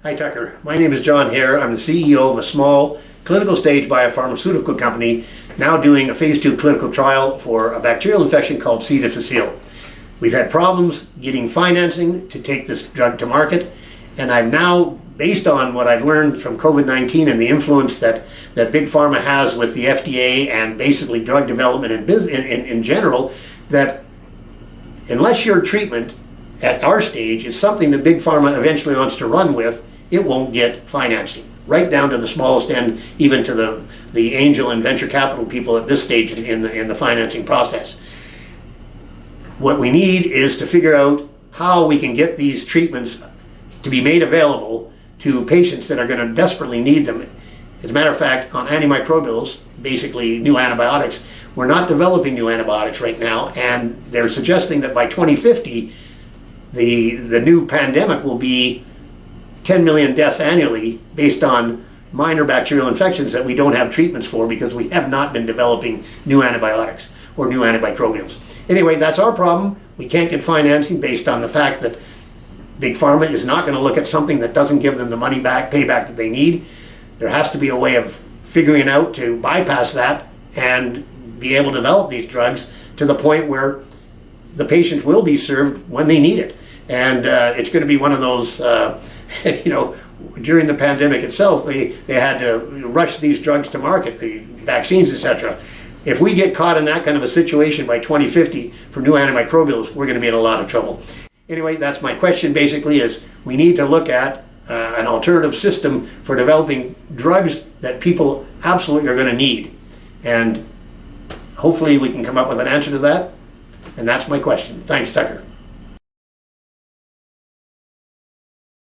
Hi Tucker, my name is John Hare. I'm the CEO of a small clinical stage biopharmaceutical company now doing a phase 2 clinical trial for a bacterial infection called C Difficile. We've had problems getting financing to take this drug to market, and I've now, based on what I've learned from COVID-19 and the influence that Big Pharma has with the FDA and basically drug development and in general, that unless your treatment at our stage is something that Big Pharma eventually wants to run with, it won't get financing, right down to the smallest end, even to the angel and venture capital people at this stage in the financing process. What we need is to figure out how we can get these treatments to be made available to patients that are going to desperately need them. As a matter of fact, on antimicrobials, basically new antibiotics, we're not developing new antibiotics right now, and they're suggesting that by 2050, the new pandemic will be 10 million deaths annually based on minor bacterial infections that we don't have treatments for because we have not been developing new antibiotics or new antimicrobials. Anyway, that's our problem. We can't get financing based on the fact that Big Pharma is not going to look at something that doesn't give them the money back, payback that they need. There has to be a way of figuring out to bypass that and be able to develop these drugs to the point where the patient will be served when they need it. And it's going to be one of those, during the pandemic itself, they had to rush these drugs to market, the vaccines, etc. If we get caught in that kind of a situation by 2050 for new antimicrobials, we're going to be in a lot of trouble. Anyway, that's my question basically, is we need to look at an alternative system for developing drugs that people absolutely are going to need. And hopefully we can come up with an answer to that. And that's my question. Thanks, Tucker.